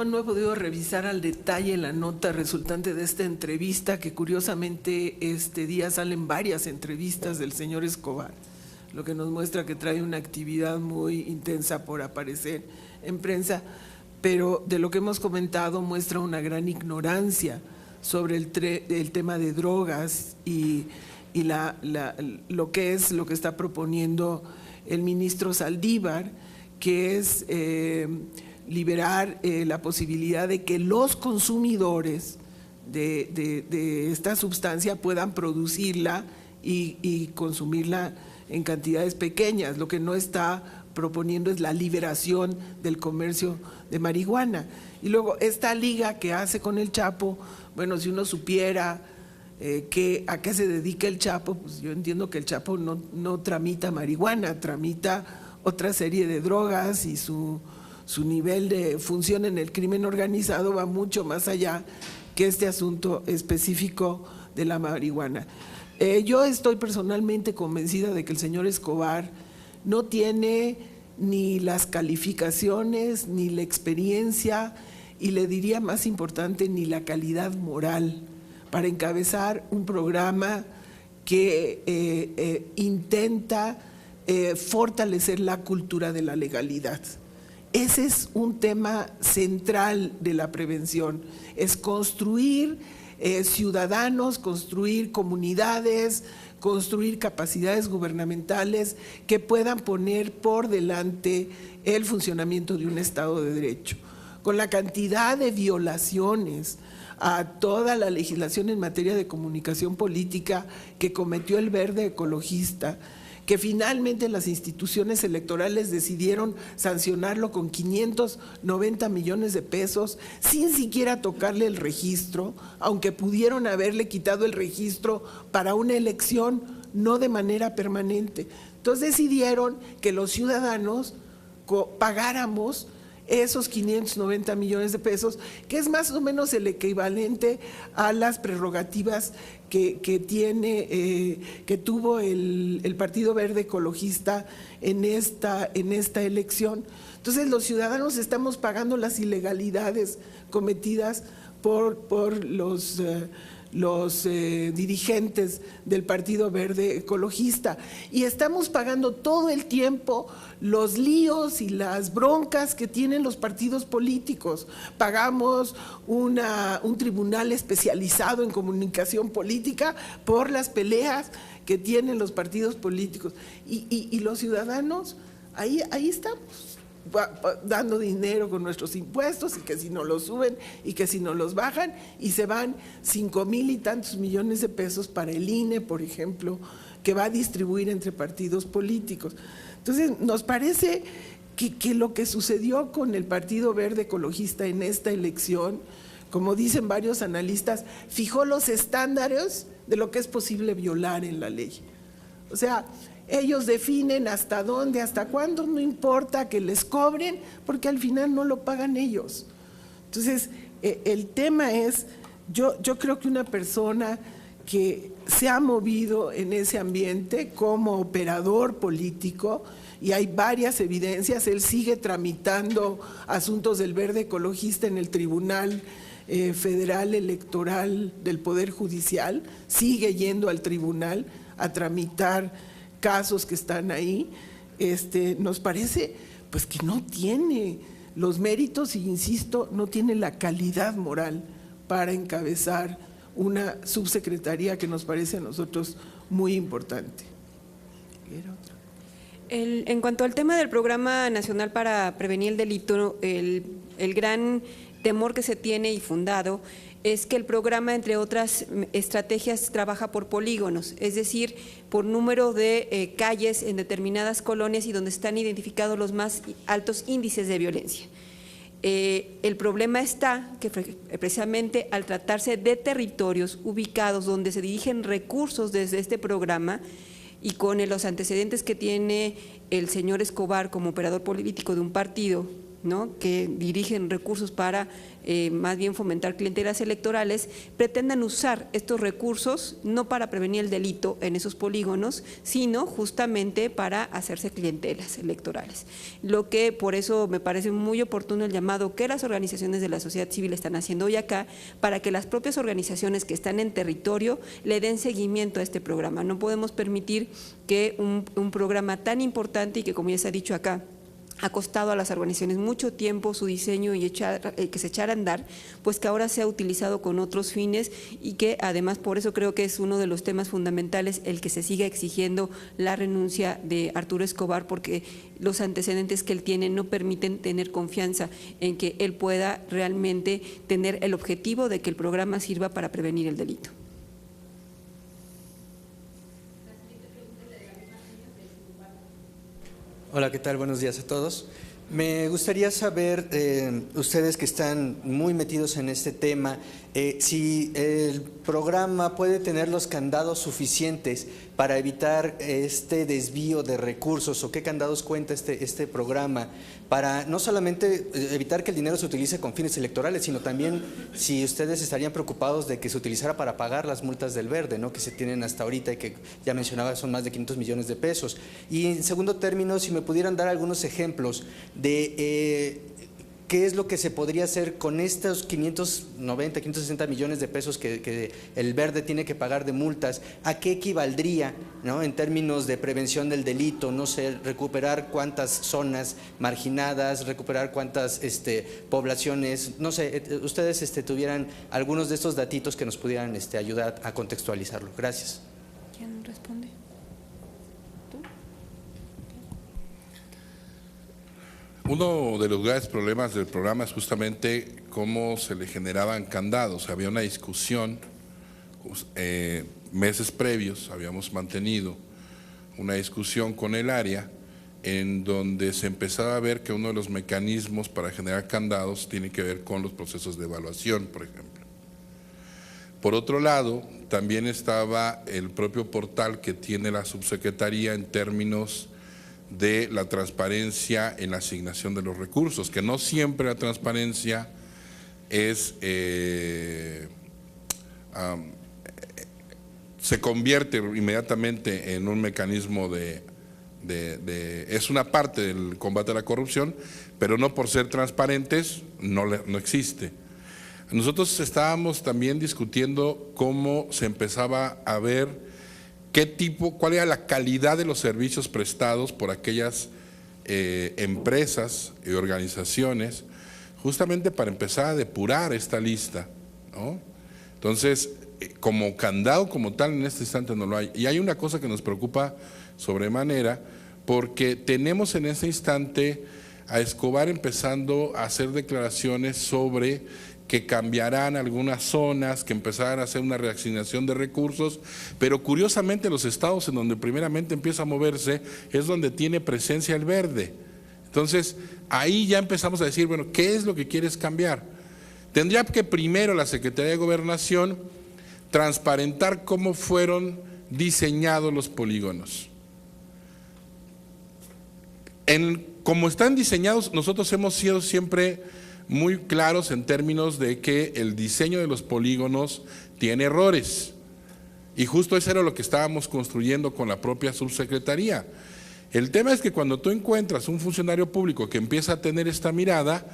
no he podido revisar al detalle la nota resultante de esta entrevista, que curiosamente este día salen varias entrevistas del señor Escobar, lo que nos muestra que trae una actividad muy intensa por aparecer en prensa, pero de lo que hemos comentado muestra una gran ignorancia sobre el tema de drogas y lo que está proponiendo el ministro Saldívar, que es liberar la posibilidad de que los consumidores de esta sustancia puedan producirla y consumirla en cantidades pequeñas. Lo que no está proponiendo es la liberación del comercio de marihuana. Y luego esta liga que hace con el Chapo, bueno, si uno supiera a qué se dedica el Chapo, pues yo entiendo que el Chapo no tramita marihuana, tramita otra serie de drogas, y su nivel de función en el crimen organizado va mucho más allá que este asunto específico de la marihuana. Yo estoy personalmente convencida de que el señor Escobar no tiene ni las calificaciones, ni la experiencia, y le diría más importante, ni la calidad moral para encabezar un programa que intenta fortalecer la cultura de la legalidad. Ese es un tema central de la prevención, es construir ciudadanos, construir comunidades, construir capacidades gubernamentales que puedan poner por delante el funcionamiento de un Estado de Derecho. Con la cantidad de violaciones a toda la legislación en materia de comunicación política que cometió el Verde Ecologista, que finalmente las instituciones electorales decidieron sancionarlo con 590 millones de pesos sin siquiera tocarle el registro, aunque pudieron haberle quitado el registro para una elección, no de manera permanente. Entonces decidieron que los ciudadanos pagáramos esos 590 millones de pesos, que es más o menos el equivalente a las prerrogativas que tuvo el Partido Verde Ecologista en esta elección. Entonces los ciudadanos estamos pagando las ilegalidades cometidas por los dirigentes del Partido Verde Ecologista, y estamos pagando todo el tiempo los líos y las broncas que tienen los partidos políticos. Pagamos un tribunal especializado en comunicación política por las peleas que tienen los partidos políticos, y los ciudadanos ahí estamos dando dinero con nuestros impuestos, y que si no los suben y que si no los bajan, y se van 5,000 y tantos millones de pesos para el INE, por ejemplo, que va a distribuir entre partidos políticos. Entonces, nos parece que lo que sucedió con el Partido Verde Ecologista en esta elección, como dicen varios analistas, fijó los estándares de lo que es posible violar en la ley. O sea, ellos definen hasta dónde, hasta cuándo, no importa que les cobren, porque al final no lo pagan ellos. Entonces, el tema es, yo creo que una persona que se ha movido en ese ambiente como operador político, y hay varias evidencias, él sigue tramitando asuntos del Verde Ecologista en el Tribunal Federal Electoral del Poder Judicial, sigue yendo al tribunal a tramitar casos que están ahí. Nos parece pues que no tiene los méritos, y insisto, no tiene la calidad moral para encabezar una subsecretaría que nos parece a nosotros muy importante. En cuanto al tema del Programa Nacional para Prevenir el Delito, el gran temor que se tiene, y fundado, es que el programa, entre otras estrategias, trabaja por polígonos, es decir, por número de calles en determinadas colonias y donde están identificados los más altos índices de violencia. El problema está que precisamente al tratarse de territorios ubicados donde se dirigen recursos desde este programa, y con los antecedentes que tiene el señor Escobar como operador político de un partido, ¿no?, que dirigen recursos para más bien fomentar clientelas electorales, pretendan usar estos recursos no para prevenir el delito en esos polígonos, sino justamente para hacerse clientelas electorales. Lo que por eso me parece muy oportuno el llamado que las organizaciones de la sociedad civil están haciendo hoy acá, para que las propias organizaciones que están en territorio le den seguimiento a este programa. No podemos permitir que un programa tan importante, y que, como ya se ha dicho acá, ha costado a las organizaciones mucho tiempo su diseño y que se echara a andar, pues que ahora sea utilizado con otros fines, y que además por eso creo que es uno de los temas fundamentales el que se siga exigiendo la renuncia de Arturo Escobar, porque los antecedentes que él tiene no permiten tener confianza en que él pueda realmente tener el objetivo de que el programa sirva para prevenir el delito. Hola, ¿qué tal? Buenos días a todos. Me gustaría saber, ustedes que están muy metidos en este tema, si el programa puede tener los candados suficientes para evitar este desvío de recursos, o qué candados cuenta este programa para no solamente evitar que el dinero se utilice con fines electorales, sino también si ustedes estarían preocupados de que se utilizara para pagar las multas del Verde, ¿no?, que se tienen hasta ahorita y que ya mencionaba son más de 500 millones de pesos. Y en segundo término, si me pudieran dar algunos ejemplos de ¿qué es lo que se podría hacer con estos 590, 560 millones de pesos que el Verde tiene que pagar de multas? ¿A qué equivaldría, ¿no?, en términos de prevención del delito? No sé, recuperar cuántas zonas marginadas, recuperar cuántas poblaciones, no sé, ustedes tuvieran algunos de estos datitos que nos pudieran ayudar a contextualizarlo. Gracias. ¿Quién responde? Uno de los graves problemas del programa es justamente cómo se le generaban candados. Había una discusión, meses previos habíamos mantenido una discusión con el área en donde se empezaba a ver que uno de los mecanismos para generar candados tiene que ver con los procesos de evaluación, por ejemplo. Por otro lado, también estaba el propio portal que tiene la subsecretaría en términos de la transparencia en la asignación de los recursos, que no siempre la transparencia es, se convierte inmediatamente en un mecanismo es una parte del combate a la corrupción, pero no por ser transparentes no existe. Nosotros estábamos también discutiendo cómo se empezaba a ver cuál era la calidad de los servicios prestados por aquellas empresas y organizaciones, justamente para empezar a depurar esta lista, ¿no? Entonces, como candado como tal en este instante no lo hay. Y hay una cosa que nos preocupa sobremanera, porque tenemos en este instante a Escobar empezando a hacer declaraciones sobre que cambiarán algunas zonas, que empezarán a hacer una reasignación de recursos, pero curiosamente los estados en donde primeramente empieza a moverse es donde tiene presencia el verde. Entonces, ahí ya empezamos a decir, bueno, ¿qué es lo que quieres cambiar? Tendría que primero la Secretaría de Gobernación transparentar cómo fueron diseñados los polígonos. Como están diseñados, nosotros hemos sido siempre muy claros en términos de que el diseño de los polígonos tiene errores. Y justo eso era lo que estábamos construyendo con la propia subsecretaría. El tema es que cuando tú encuentras un funcionario público que empieza a tener esta mirada,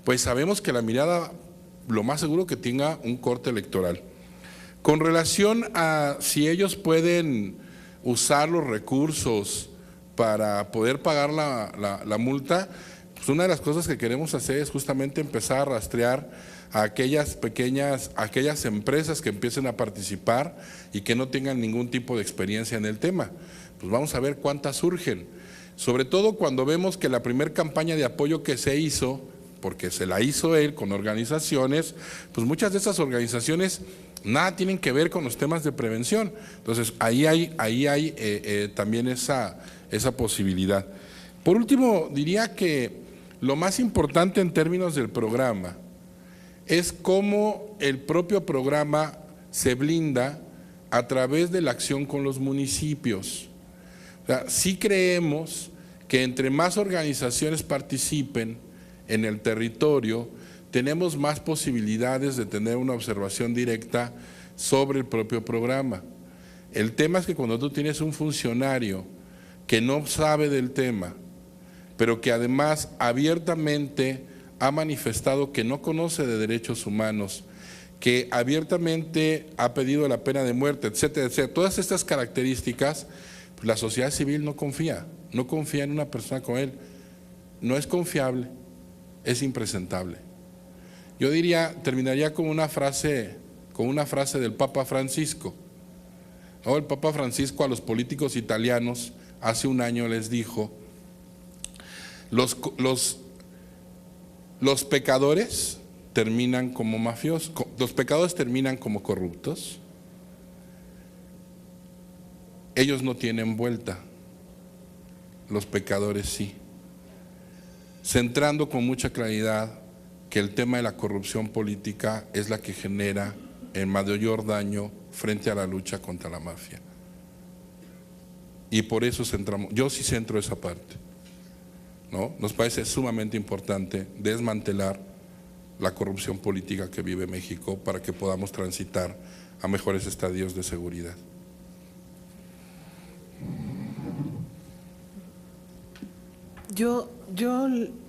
pues sabemos que la mirada, lo más seguro que tenga un corte electoral. Con relación a si ellos pueden usar los recursos para poder pagar la multa, pues una de las cosas que queremos hacer es justamente empezar a rastrear a aquellas empresas que empiecen a participar y que no tengan ningún tipo de experiencia en el tema. Pues vamos a ver cuántas surgen, sobre todo cuando vemos que la primera campaña de apoyo que se hizo, porque se la hizo él con organizaciones, pues muchas de esas organizaciones nada tienen que ver con los temas de prevención. Entonces ahí hay también esa posibilidad. Por último, diría que lo más importante en términos del programa es cómo el propio programa se blinda a través de la acción con los municipios. O sea, sí creemos que entre más organizaciones participen en el territorio, tenemos más posibilidades de tener una observación directa sobre el propio programa. El tema es que cuando tú tienes un funcionario que no sabe del tema, pero que además abiertamente ha manifestado que no conoce de derechos humanos, que abiertamente ha pedido la pena de muerte, etcétera, etcétera, todas estas características, pues la sociedad civil no confía en una persona como él. No es confiable, es impresentable. Yo terminaría con una frase del Papa Francisco. ¿No? El Papa Francisco a los políticos italianos hace un año les dijo: los pecadores terminan como mafiosos, los pecadores terminan como corruptos. Ellos no tienen vuelta, los pecadores sí. Centrando con mucha claridad que el tema de la corrupción política es la que genera el mayor daño frente a la lucha contra la mafia. Y por eso yo sí centro esa parte, ¿no? Nos parece sumamente importante desmantelar la corrupción política que vive México para que podamos transitar a mejores estadios de seguridad. Yo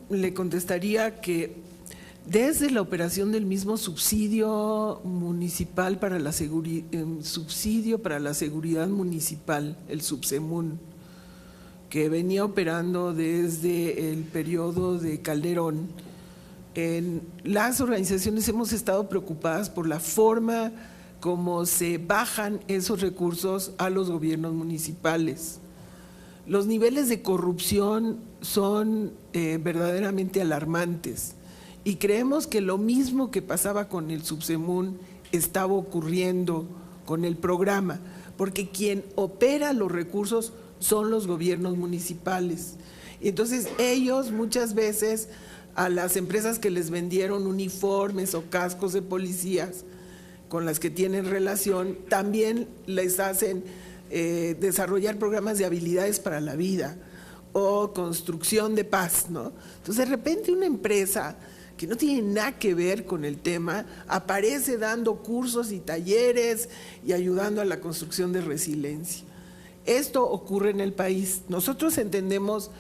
le contestaría que desde la operación del mismo subsidio municipal para la subsidio para la seguridad municipal, el Subsemun, que venía operando desde el periodo de Calderón, las organizaciones hemos estado preocupadas por la forma como se bajan esos recursos a los gobiernos municipales. Los niveles de corrupción son verdaderamente alarmantes y creemos que lo mismo que pasaba con el Subsemun estaba ocurriendo con el programa, porque quien opera los recursos son los gobiernos municipales. Y entonces ellos muchas veces a las empresas que les vendieron uniformes o cascos de policías con las que tienen relación, también les hacen desarrollar programas de habilidades para la vida o construcción de paz, ¿no? Entonces, de repente una empresa que no tiene nada que ver con el tema aparece dando cursos y talleres y ayudando a la construcción de resiliencia. Esto ocurre en el país. Nosotros entendemos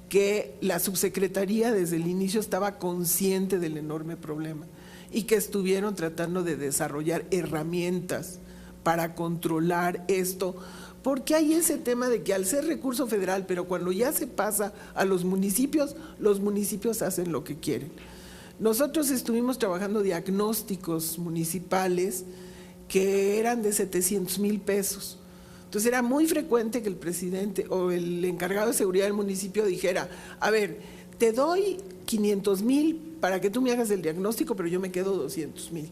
que la subsecretaría desde el inicio estaba consciente del enorme problema y que estuvieron tratando de desarrollar herramientas para controlar esto, porque hay ese tema de que al ser recurso federal, pero cuando ya se pasa a los municipios hacen lo que quieren. Nosotros estuvimos trabajando diagnósticos municipales que eran de 700,000 pesos. Entonces era muy frecuente que el presidente o el encargado de seguridad del municipio dijera, a ver, te doy 500,000 para que tú me hagas el diagnóstico, pero yo me quedo 200,000.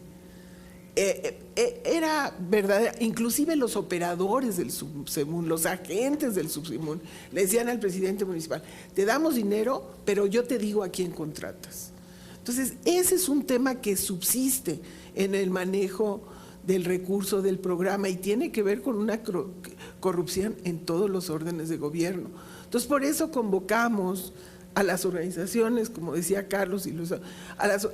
Era verdad, inclusive los operadores del Subsemun, los agentes del Subsemun, le decían al presidente municipal, te damos dinero, pero yo te digo a quién contratas. Entonces, ese es un tema que subsiste en el manejo del recurso del programa y tiene que ver con una corrupción en todos los órdenes de gobierno. Entonces, por eso convocamos a las organizaciones, como decía Carlos, y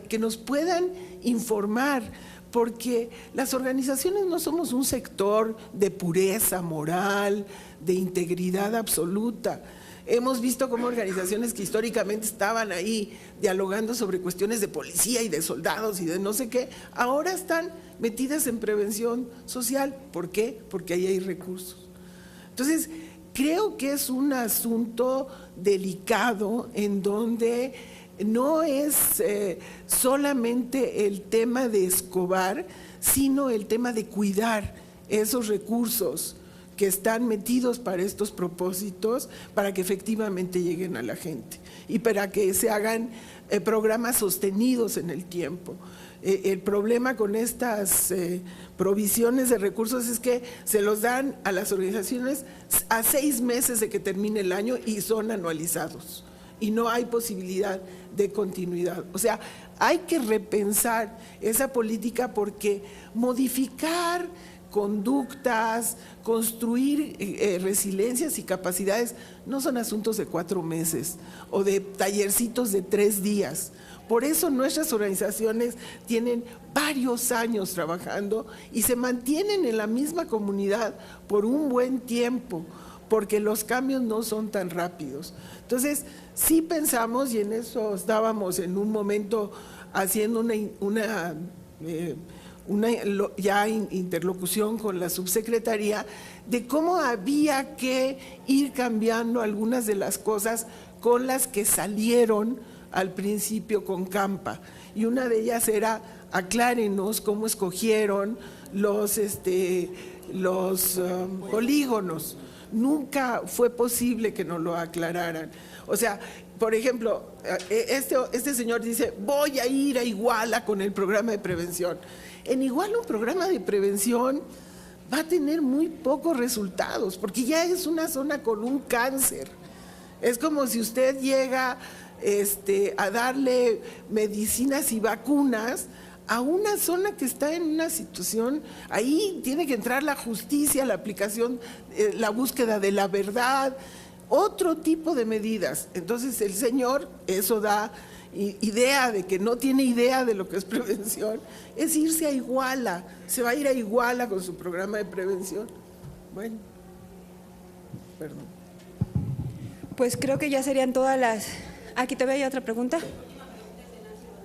que nos puedan informar, porque las organizaciones no somos un sector de pureza moral, de integridad absoluta. Hemos visto cómo organizaciones que históricamente estaban ahí dialogando sobre cuestiones de policía y de soldados y de no sé qué, ahora están metidas en prevención social. ¿Por qué? Porque ahí hay recursos. Entonces, creo que es un asunto delicado en donde no es solamente el tema de Escobar, sino el tema de cuidar esos recursos que están metidos para estos propósitos, para que efectivamente lleguen a la gente y para que se hagan programas sostenidos en el tiempo. El problema con estas provisiones de recursos es que se los dan a las organizaciones a 6 meses de que termine el año y son anualizados y no hay posibilidad de continuidad. O sea, hay que repensar esa política porque modificar conductas, construir resiliencias y capacidades no son asuntos de 4 meses o de tallercitos de 3 días. Por eso nuestras organizaciones tienen varios años trabajando y se mantienen en la misma comunidad por un buen tiempo, porque los cambios no son tan rápidos. Entonces, sí pensamos, y en eso estábamos en un momento haciendo una interlocución con la subsecretaría de cómo había que ir cambiando algunas de las cosas con las que salieron al principio con Campa. Y una de ellas era, aclárenos cómo escogieron los polígonos. Nunca fue posible que nos lo aclararan. O sea, por ejemplo, este señor dice, voy a ir a Iguala con el programa de prevención. En Iguala un programa de prevención va a tener muy pocos resultados, porque ya es una zona con un cáncer. Es como si usted llega a darle medicinas y vacunas a una zona que está en una situación, ahí tiene que entrar la justicia, la aplicación, la búsqueda de la verdad, otro tipo de medidas. Entonces el señor, eso da idea de que no tiene idea de lo que es prevención, es irse a Iguala, se va a ir a Iguala con su programa de prevención. Bueno, perdón. Pues creo que ya serían todas las… Aquí todavía hay otra pregunta.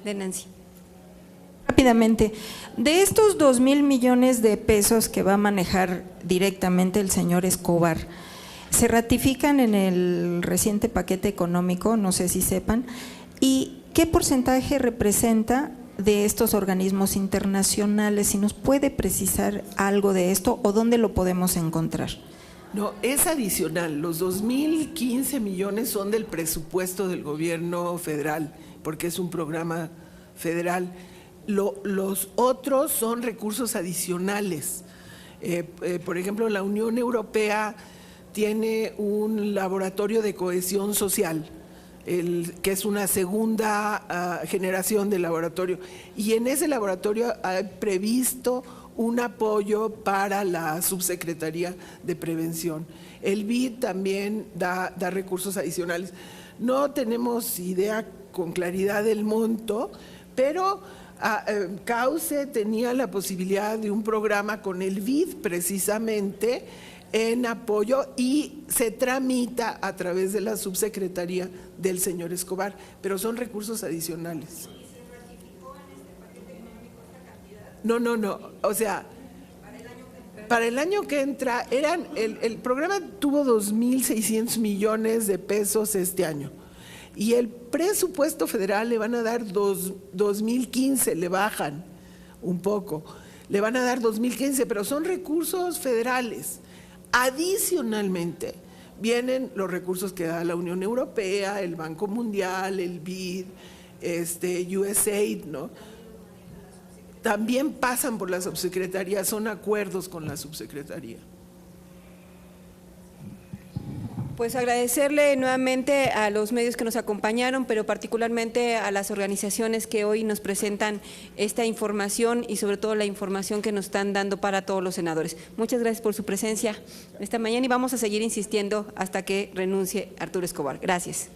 De Nancy. Rápidamente, de estos 2,000 millones de pesos que va a manejar directamente el señor Escobar, se ratifican en el reciente paquete económico, no sé si sepan, y ¿qué porcentaje representa de estos organismos internacionales? Si nos puede precisar algo de esto o dónde lo podemos encontrar. No, es adicional. Los 2,015 millones son del presupuesto del gobierno federal, porque es un programa federal. Los otros son recursos adicionales. Por ejemplo, la Unión Europea tiene un laboratorio de cohesión social, que es una segunda generación de laboratorio. Y en ese laboratorio ha previsto un apoyo para la Subsecretaría de Prevención. El BID también da recursos adicionales. No tenemos idea con claridad del monto, pero CAUCE tenía la posibilidad de un programa con el BID precisamente en apoyo y se tramita a través de la subsecretaría del señor Escobar, pero son recursos adicionales. ¿Y se ratificó en este paquete económico esta cantidad? No, o sea, para el año que entra, el programa tuvo 2.600 millones de pesos este año y el presupuesto federal le van a dar 2015, le bajan un poco, le van a dar 2015, pero son recursos federales. Adicionalmente, vienen los recursos que da la Unión Europea, el Banco Mundial, el BID, USAID, ¿no? También pasan por la subsecretaría, son acuerdos con la subsecretaría. Pues agradecerle nuevamente a los medios que nos acompañaron, pero particularmente a las organizaciones que hoy nos presentan esta información y sobre todo la información que nos están dando para todos los senadores. Muchas gracias por su presencia esta mañana y vamos a seguir insistiendo hasta que renuncie Arturo Escobar. Gracias.